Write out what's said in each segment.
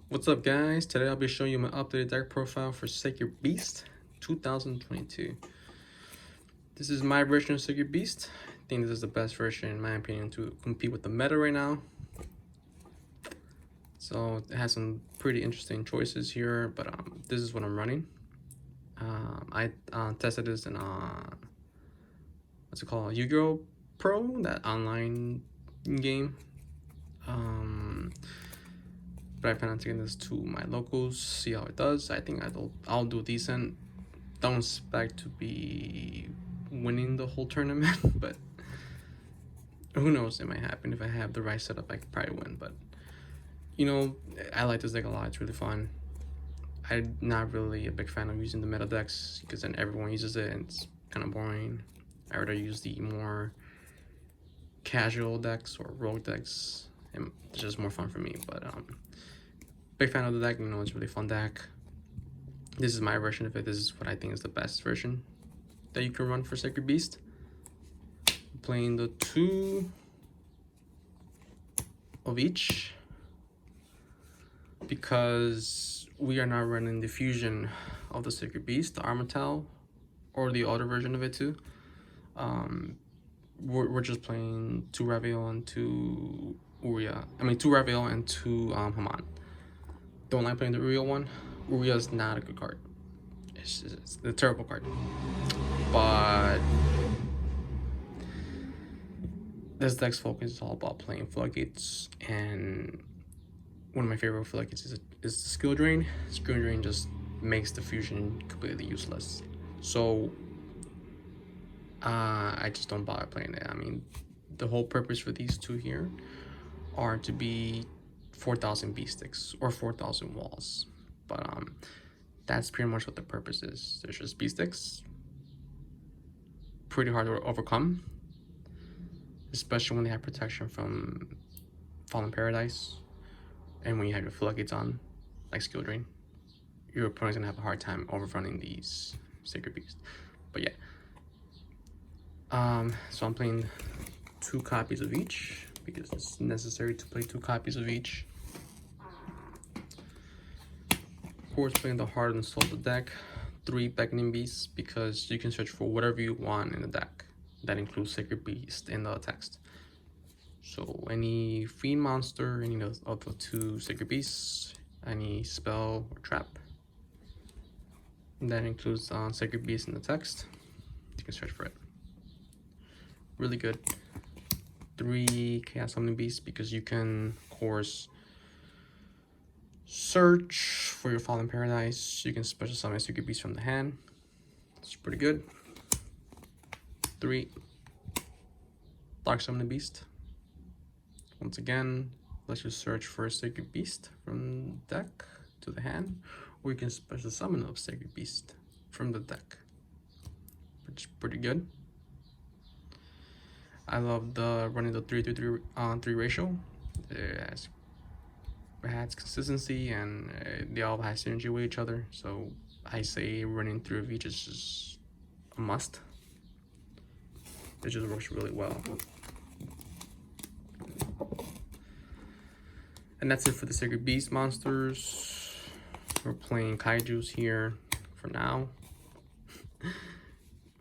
What's up, guys? Today I'll be showing you my updated deck profile for Sacred Beast 2022. This is my version of Sacred Beast. I think this is the best version in my opinion to compete with the meta right now. So it has some pretty interesting choices here, but this is what I'm running. I tested this in what's it called, Yu-Gi-Oh! Pro, that online game. But I plan on taking this to my locals, see how it does. I think I'll do decent. Don't expect to be winning the whole tournament, but who knows, it might happen. If I have the right setup, I could probably win. But you know, I like this deck a lot. It's really fun. I'm not really a big fan of using the meta decks because then everyone uses it and it's kind of boring. I rather use the more casual decks or rogue decks, and it's just more fun for me. But big fan of the deck. You know, it's a really fun deck. This is my version of it. This is what I think is the best version that you can run for Sacred Beast. I'm playing the 2 of each because we are not running the fusion of the Sacred Beast, the Armatel, or the other version of it too. We're just playing 2 Raviel and 2 Uria. I mean 2 Raviel and 2 Haman. Don't like playing the Uria one. Uria is not a good card. It's a terrible card. But this deck's focus is all about playing floodgates, and one of my favorite floodgates is the skill drain. Skill drain just makes the fusion completely useless. So I just don't bother playing it. I mean, the whole purpose for these 2 here are to be 4,000 beast sticks or 4,000 walls, but that's pretty much what the purpose is. There's just beast sticks, pretty hard to overcome, especially when they have protection from Fallen Paradise, and when you have your floodgates on, like skill drain, your opponent's gonna have a hard time overrunning these Sacred Beasts. But yeah, so I'm playing 2 copies of each because it's necessary to play 2 copies of each. Of course, playing the Heart and Soul of the deck, 3 Beckoning Beasts, because you can search for whatever you want in the deck. That includes Sacred Beast in the text. So any Fiend monster, any of the 2 Sacred Beasts, any spell or trap. And that includes Sacred Beast in the text. You can search for it. Really good. 3 Chaos Summoning Beasts because you can, of course, search for your Fallen Paradise. You can special summon Sacred Beast from the hand. It's pretty good. 3 Dark Summoning Beast. Once again, let's just search for a Sacred Beast from the deck to the hand, or you can special summon a Sacred Beast from the deck, which is pretty good. I love the running the 3-3 ratio. It has consistency, and they all have synergy with each other. So I say running 3 of each is just a must. It just works really well. And that's it for the Sacred Beast monsters. We're playing Kaijus here for now.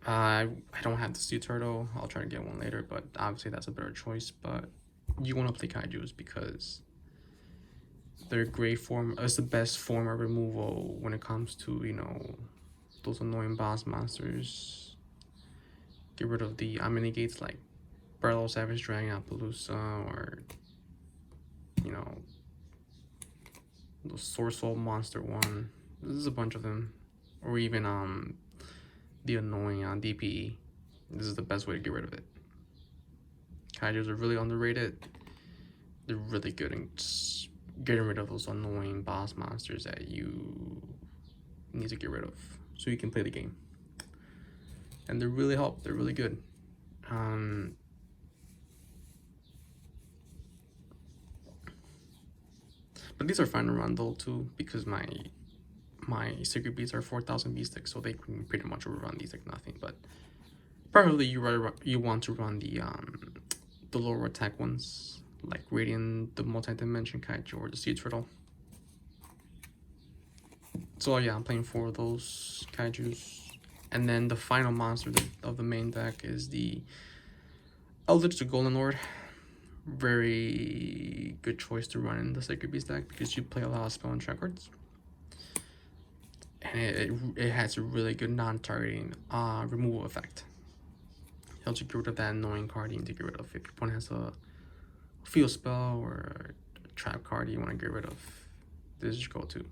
I don't have the Sea Turtle. I'll try to get one later, but obviously that's a better choice. But you want to play Kaijus because they're great form. It's the best form of removal when it comes to, you know, those annoying boss monsters. Get rid of the mini gates like Burlow Savage Dragon, Appaloosa, or you know, the Source Soul Monster one. There's a bunch of them, or even the annoying DPE. This is the best way to get rid of it. Kaijus are really underrated. They're really good in just getting rid of those annoying boss monsters that you need to get rid of so you can play the game. And they really help. They're really good. But these are fun to run though too, because my Sacred Beasts are 4,000 beast sticks, so they can pretty much overrun these like nothing. But probably you want to run the lower attack ones, like Radiant, the multi-dimension Kaiju, or the Sea Turtle. So yeah, I'm playing 4 of those kaijus. And then the final monster of the main deck is the Eldritch the Golden Lord. Very good choice to run in the Sacred Beast deck because you play a lot of spell and trap cards. And it has a really good non-targeting removal effect. It helps you get rid of that annoying card you need to get rid of. If your opponent has a field spell or a trap card you want to get rid of, this is your go-to.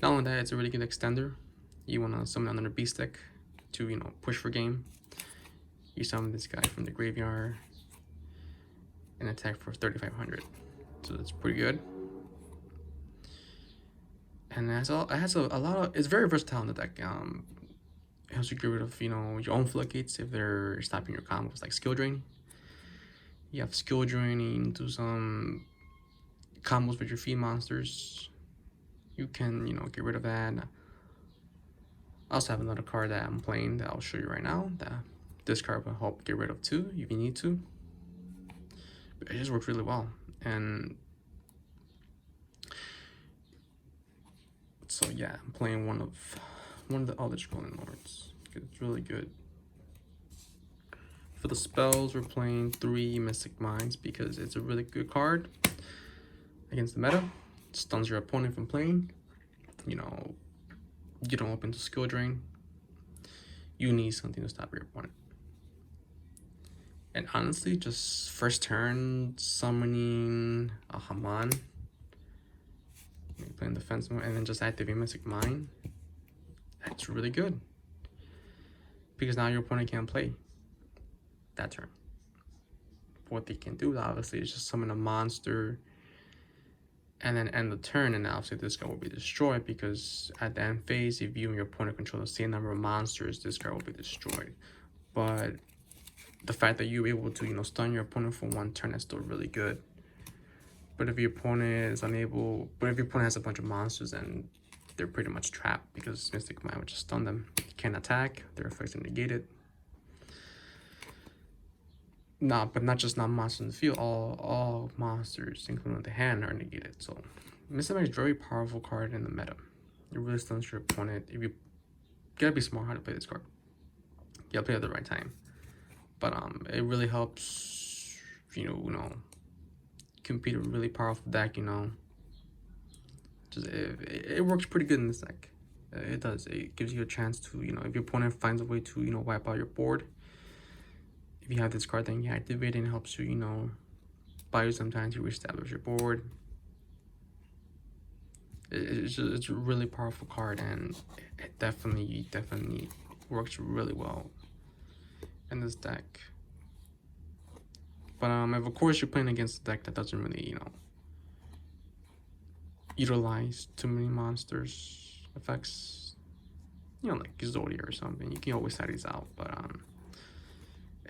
Not only that, it's a really good extender. You want to summon another beast deck to, you know, push for game. You summon this guy from the graveyard and attack for 3,500. So that's pretty good. And it has a lot of, it's very versatile in the deck. It helps you get rid of, you know, your own floodgates if they're stopping your combos, like skill drain. You have skill draining, do some combos with your feed monsters. You can, you know, get rid of that. I also have another card that I'm playing that I'll show you right now. That this card will help get rid of too if you need to. But it just works really well. And so yeah, I'm playing one of the Eldritch Golden Lords. It's really good. For the spells, we're playing 3 Mystic Minds because it's a really good card against the meta. It stuns your opponent from playing. You know, you don't open to skill drain. You need something to stop your opponent. And honestly, just first turn summoning a Haman, playing defense mode, and then just activate Mystic Mind. That's really good because now your opponent can't play that turn. What they can do, obviously, is just summon a monster and then end the turn, and obviously this guy will be destroyed because at the end phase, if you and your opponent control the same number of monsters, this guy will be destroyed. But the fact that you're able to, you know, stun your opponent for 1 turn is still really good. But if your opponent is unable, but if your opponent has a bunch of monsters, then they're pretty much trapped because Mystic Mind would just stun them. You can't attack, their effects are negated. Nah, but not just non-monsters in the field, all monsters, including the hand, are negated. So Mystic Mind is a very powerful card in the meta. It really stuns your opponent. If you gotta be smart how to play this card. You gotta play at the right time. But it really helps, you know, compete a really powerful deck, you know. Just it works pretty good in this deck. It does. It gives you a chance to, you know, if your opponent finds a way to, you know, wipe out your board. If you have this card, then you activate it and it helps you, you know, buy you some time to reestablish your board. It's a really powerful card, and it definitely works really well in this deck. But if of course you're playing against a deck that doesn't really, you know, utilize too many monsters effects, you know, like Zodia or something, you can always side these out. But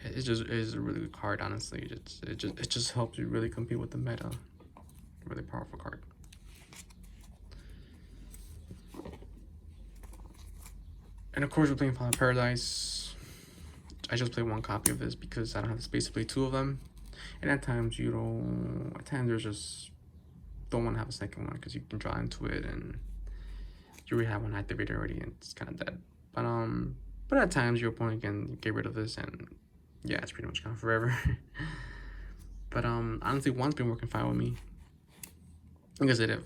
it just is a really good card, honestly. It just helps you really compete with the meta. Really powerful card. And of course we're playing Fallen Paradise. I just play 1 copy of this because I don't have the space to play 2 of them. And at times there's just don't want to have a second one because you can draw into it and you already have one activated already and it's kind of dead. But at times your opponent can get rid of this and yeah, it's pretty much gone forever. But honestly, 1's been working fine with me. Like I said, if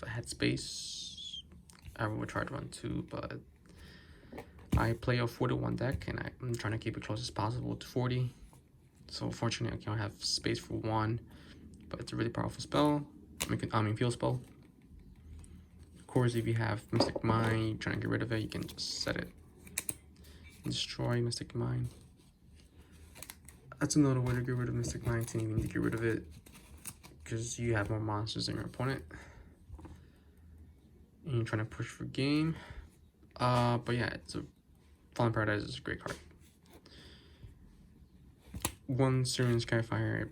I had space, I would try to run 2, but I play a 4-1 deck and I'm trying to keep it close as possible to 40. So unfortunately, I can't have space for 1, but it's a really powerful spell. I mean, field spell. Of course, if you have Mystic Mind, you're trying to get rid of it, you can just set it. Destroy Mystic Mind. That's another way to get rid of Mystic Mind, and you need to get rid of it because you have more monsters than your opponent. And you're trying to push for game. But yeah, Fallen Paradise is a great card. 1 Syrian Skyfire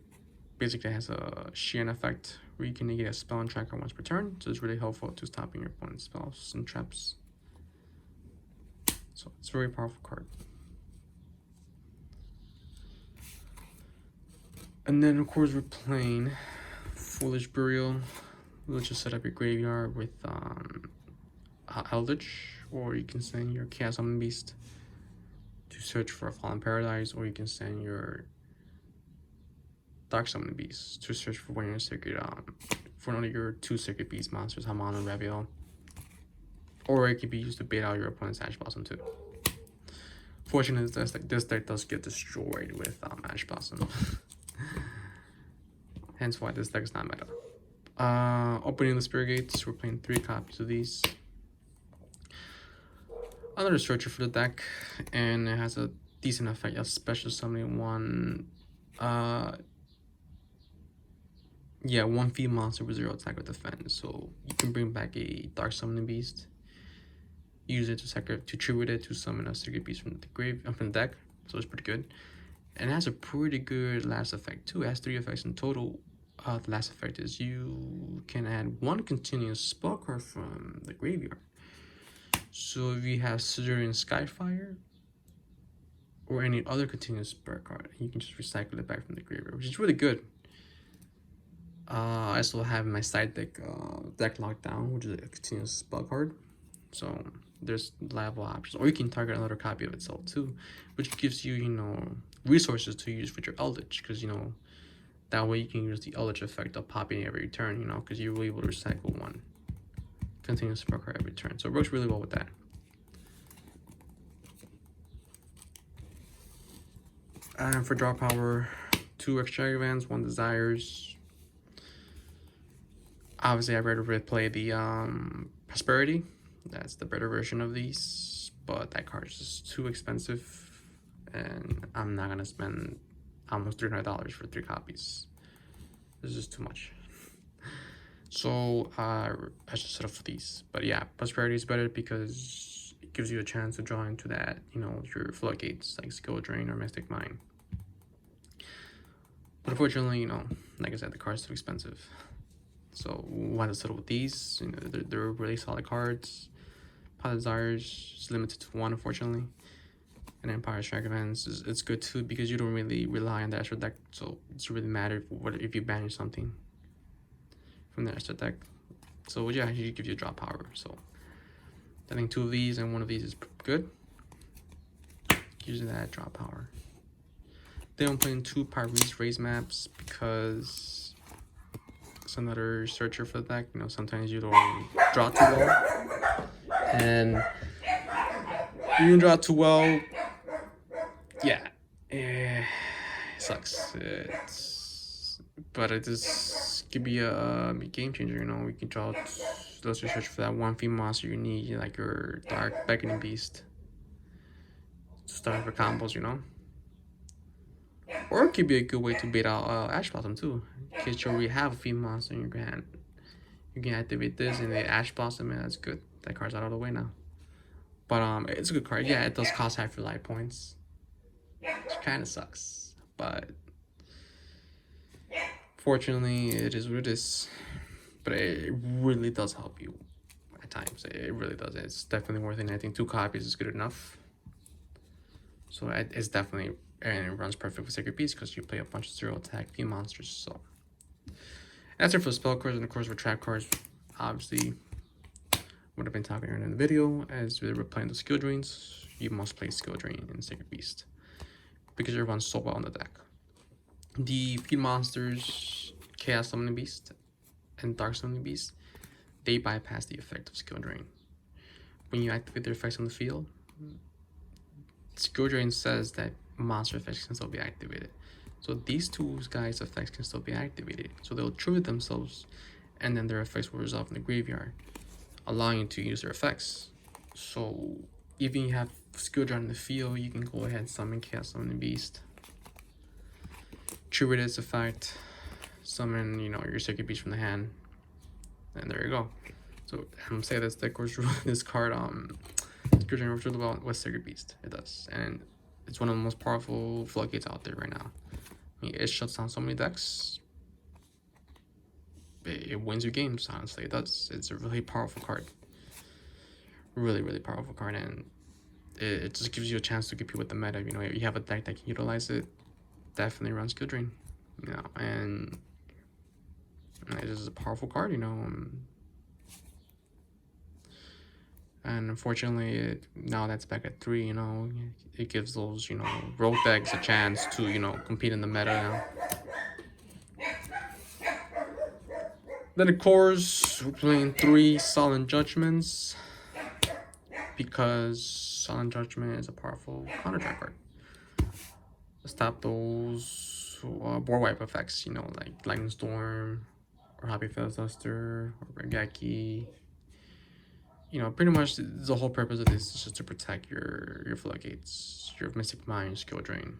basically has a Sheehan effect where you can negate a spell and tracker once per turn, so it's really helpful to stopping your opponent's spells and traps. So it's a very powerful card. And then of course we're playing Foolish Burial. Let's just set up your graveyard with Eldritch, or you can send your Chaos Summon Beast to search for a Fallen Paradise, or you can send your Dark Summon Beast to search for one of your Sacred, for one of your 2 Sacred Beast monsters, Hamon and Raviel. Or it can be used to bait out your opponent's Ash Blossom too. Fortunately, this deck does get destroyed with Ash Blossom. Hence why this deck is not meta. Opening the Spirit Gates, we're playing 3 copies of these. Another searcher for the deck, and it has a decent effect. A special summoning one. Yeah, 1 field monster with 0 attack or defense. So you can bring back a Dark Summoning Beast. Use it to tribute it to summon a Sacred Beast from the deck. So it's pretty good. And it has a pretty good last effect too. It has 3 effects in total. The last effect is you can add 1 continuous spell card from the graveyard. So if you have Suzerain Skyfire or any other continuous spell card, you can just recycle it back from the graveyard, which is really good. I also have my side deck, Deck Lockdown, which is a continuous spell card. So there's level options, or you can target another copy of itself too, which gives you, you know, resources to use for your Eldritch, because, you know, that way you can use the Eldritch effect of popping every turn, you know, because you're able to recycle 1 continuous spell card every turn. So it works really well with that. And for draw power, 2 Extravagance, 1 Desires. Obviously, I'd rather play the Prosperity. That's the better version of these, but that card is just too expensive, and I'm not gonna spend almost $300 for 3 copies. This is too much. So I just set up for these. But yeah, Prosperity is better because it gives you a chance to draw into that, you know, your floodgates like Skill Drain or Mystic Mine. But unfortunately, you know, like I said, the card's too expensive. So why to settle with these? You know, they're really solid cards. Pilot Desires is limited to 1, unfortunately. And Empire Extravagance it's good too because you don't really rely on the extra deck, so it's really matter if you banish something from the extra deck. So yeah, it gives you draw power. So I think 2 of these and 1 of these is good. Using that draw power. Then I'm playing 2 Pyrese Raise maps because it's another searcher for the deck. You know, sometimes you don't draw too well, and you can draw too well. Yeah, it sucks. But it just could be a game changer. You know, we can draw. Let's just search for that 1 field monster you need, like your Dark Beckoning Beast, to start for combos. You know. Or it could be a good way to bait out Ash Blossom too. In case you already have a field monster in your hand, you can activate this and the Ash Blossom, and that's good. That card's out of the way now. But it's a good card. Yeah, it does cost half your life points, which kind of sucks. But fortunately, it is what it is. But it really does help you at times. It really does. It's definitely worth it. I think 2 copies is good enough. So it's definitely, and it runs perfect with Sacred Beast because you play a bunch of 0 attack field monsters. So that's it for the spell cards, and of course for trap cards. Obviously, what I've been talking earlier in the video, as we're playing the skill drains, you must play skill drain in Sacred Beast because it runs so well on the deck. The field monsters, Chaos Summoning Beast and Dark Summoning Beast, they bypass the effect of skill drain. When you activate their effects on the field, Skill Drain says that monster effects can still be activated. So these 2 guys' effects can still be activated. So they'll tribute themselves, and then their effects will resolve in the graveyard, allowing you to use their effects. So even you have Skill Drain in the field, you can go ahead and summon Chaos Summoning Beast, tribute its effect, summon, you know, your Sacred Beast from the hand, and there you go. So I'm saying this deck works this card Skill Drain works really well with Sacred Beast. It does, and it's one of the most powerful floodgates out there right now. I mean, it shuts down so many decks. It wins you games, honestly. It does. It's a really powerful card. Really, really powerful card, and it just gives you a chance to compete with the meta. You know, you have a deck that can utilize it. Definitely run Skill Drain. You know, and it is a powerful card. You know, And unfortunately, now that's back at 3, you know, it gives those, you know, rogue decks a chance to, you know, compete in the meta now. Then of course, we're playing 3 Solemn Judgments, because Solemn Judgment is a powerful counter track card. Stop those board wipe effects, you know, like Lightning Storm, or Happy Duster, or Regeki. You know, pretty much the whole purpose of this is just to protect your floodgates, your Mystic Mind, Skill Drain,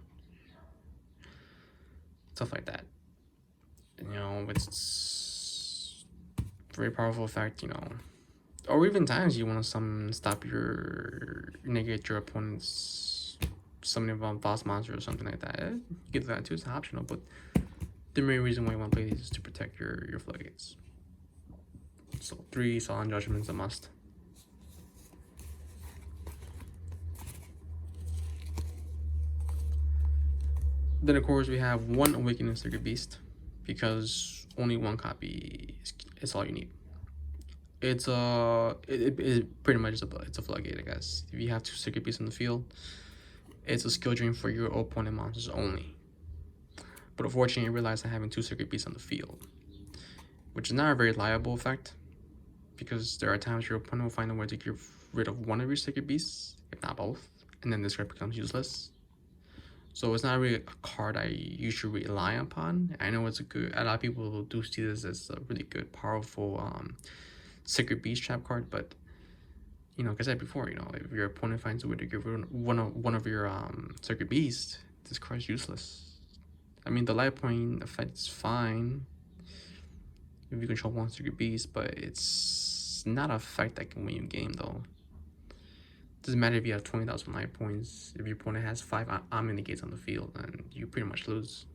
stuff like that. You know, it's very powerful effect, you know. Or even times you want to stop negate your opponent's summoning of boss monster or something like that. You get that too, it's optional, but the main reason why you want to play these is to protect your floodgates. So 3 Solemn Judgments a must. Then of course we have 1 Awakening Sacred Beast, because only 1 copy is all you need. It's it pretty much it's a floodgate, I guess. If you have 2 Sacred Beasts on the field, it's a skill drain for your opponent monsters only. But unfortunately, you realize that having 2 Sacred Beasts on the field, which is not a very reliable effect, because there are times your opponent will find a way to get rid of 1 of your Sacred Beasts, if not both, and then this card becomes useless. So it's not really a card I usually rely upon. I know it's a lot of people do see this as a really good, powerful Sacred Beast trap card, but you know, like I said before, you know, if your opponent finds a way to get rid of one of your Sacred Beasts, this card's useless. I mean, the life point effect is fine if you control 1 Sacred Beast, but it's not an effect that can win you a game though. Doesn't matter if you have 20,000 life points. If your opponent has 5 Omni Negates on the field, then you pretty much lose.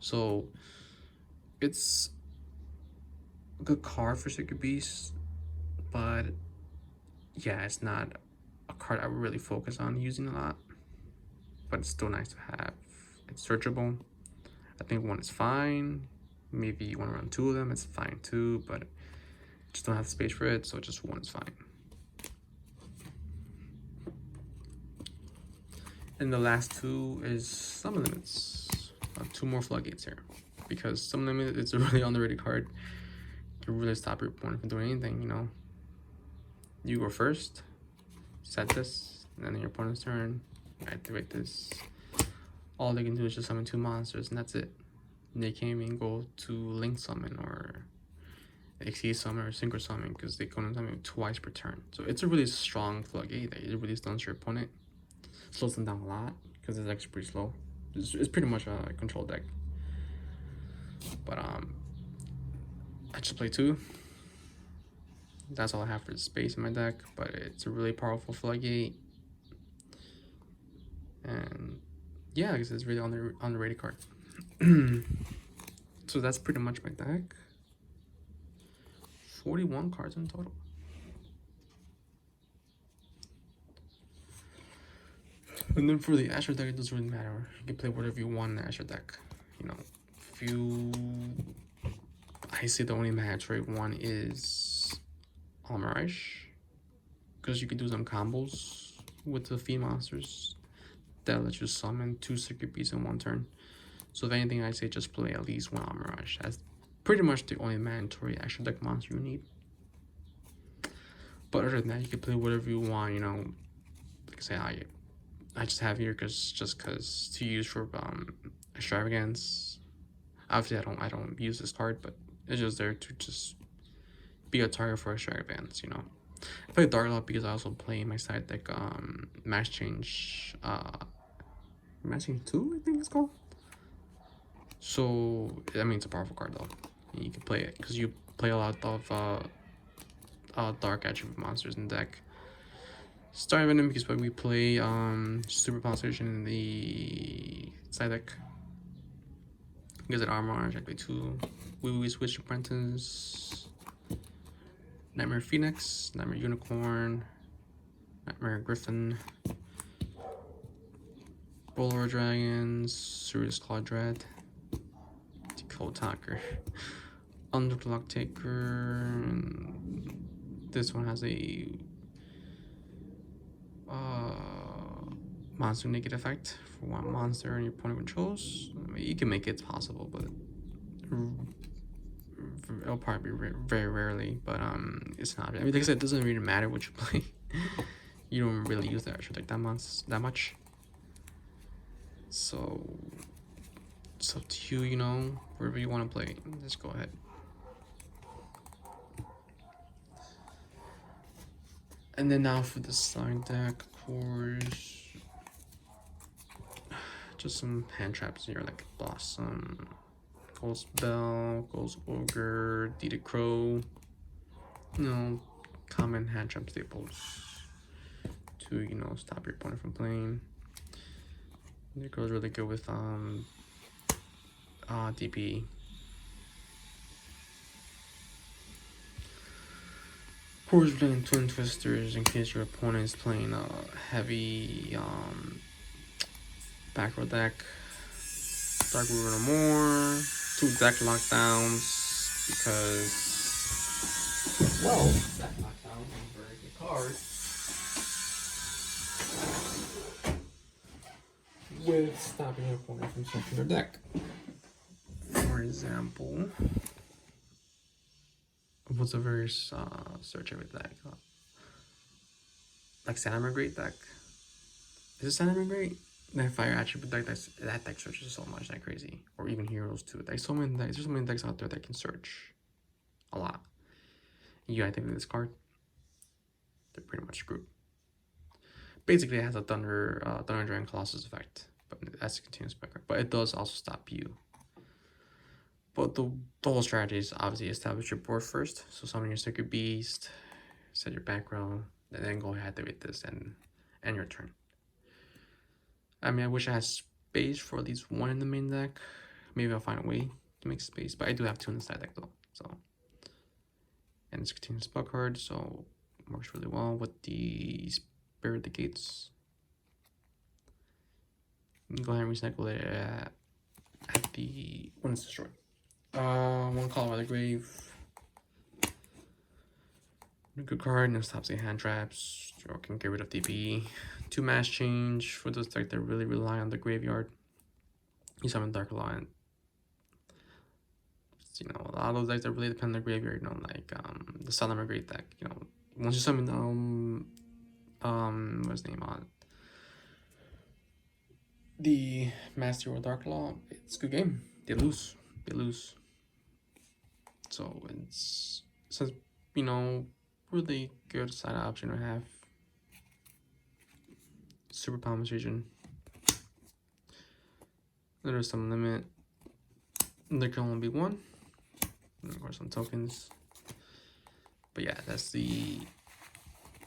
So it's a good card for Sacred Beast, but yeah, it's not a card I would really focus on using a lot. But it's still nice to have. It's searchable. I think 1 is fine. Maybe you want to run 2 of them, it's fine too, but just don't have space for it, so just 1 is fine. And the last 2 is Summon Limits. 2 more floodgates here, because Summon Limit is a really underrated card. You can really stop your opponent from doing anything, you know. You go first, set this, and then your opponent's turn, activate this. All they can do is just summon 2 monsters, and that's it. And they can't even go to Link Summon or Exceed Summon or Synchro Summon, because they can summon twice per turn. So it's a really strong floodgate that it really stuns your opponent. Slows them down a lot, because it's actually pretty slow. It's pretty much a control deck. But I just play 2. That's all I have for the space in my deck, but it's a really powerful floodgate. And yeah, because it's really underrated card. So that's pretty much my deck. 41 cards in total. And then for the Asher deck, it doesn't really matter. You can play whatever you want in the Asher deck. You know, if you... I say the only mandatory one is Almirage, because you can do some combos with the Fiend monsters that let you summon 2 Sacred Beasts in 1 turn. So if anything, I say just play at least 1 Almirage. That's pretty much the only mandatory Asher deck monster you need. But other than that, you can play whatever you want, you know. Like I say, I just have here just cause to use for extravagance. Obviously, I don't use this card, but it's just there to just be a target for extravagance, you know. I play Dark Lord because I also play my side deck Mass Change 2, I think it's called. So I mean, it's a powerful card though. And you can play it because you play a lot of dark attribute monsters in the deck. Star Venom because we play Super Pulsation in the side deck. Because at Armor, I play 2. We switch Apprentice, Nightmare Phoenix, Nightmare Unicorn, Nightmare Griffin, Bowler Dragons, Serious Claw Dread, Decode Talker, Underclock Taker. And this one has a monster naked effect for one monster and your opponent controls. I mean, you can make it possible, but it'll probably be very rarely. But it's not. I mean, like I said, it doesn't really matter what you play. You don't really use that extra deck that much. So it's up to you, you know, wherever you want to play. Just go ahead. And then now for the side deck, of course, just some hand traps here, like Blossom, Ghost Bell, Ghost Ogre, Deeded Crow. You know, common hand trap staples to, you know, stop your opponent from playing. It goes really good with DP. Of course, playing Twin Twisters in case your opponent is playing a heavy back row deck. Dark Ruler no more. 2 deck lockdowns because, well, deck lockdowns is a very good card. With stopping your opponent from searching their deck. For example, what's a very search every deck? Like Santa Great deck. Is it Santa Great? That fire attribute deck, that deck searches so much, that crazy. Or even heroes too. There's so many decks. There's so many decks out there that can search a lot. You activate this card, they're pretty much screwed. Basically, it has a Thunder Dragon Colossus effect, but that's a continuous spec card. But it does also stop you. But the whole strategy is obviously establish your board first. So summon your Sacred Beast, set your back row, and then go ahead with this and end your turn. I mean, I wish I had space for at least one in the main deck. Maybe I'll find a way to make space, but I do have 2 in the side deck though. So, and it's a continuous spell card, so it works really well with the Spirit the Gates. You can go ahead and recycle it at the when it's destroyed. 1 Call by the Grave. Good card, and it stops the hand traps. You can get rid of DP. 2 mass change for those decks that really rely on the graveyard. You summon Dark Alliance. You know, a lot of those decks that really depend on the graveyard, you know, like the Solemn Great deck, you know. Once you summon what's the name on the Master or Dark Law, it's a good game. They lose. So it's you know, really good side option to have. Super Palmas region. There's some limit. There can only be 1. And of course some tokens. But yeah, that's the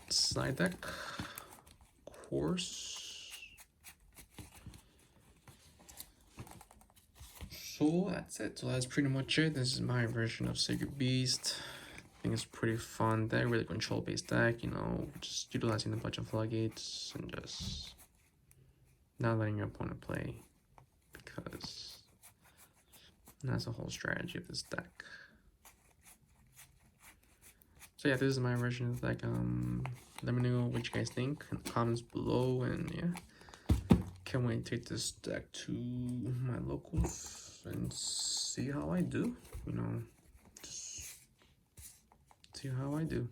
side deck course. So that's it. So that's pretty much it. This is my version of Sacred Beast. I think it's pretty fun deck, really control based deck, you know, just utilizing a bunch of floodgates and just not letting your opponent play, because that's the whole strategy of this deck. So yeah, this is my version of the deck. Let me know what you guys think in the comments below, and yeah, can't wait to take this deck to my locals and see how I do, you know, just see how I do.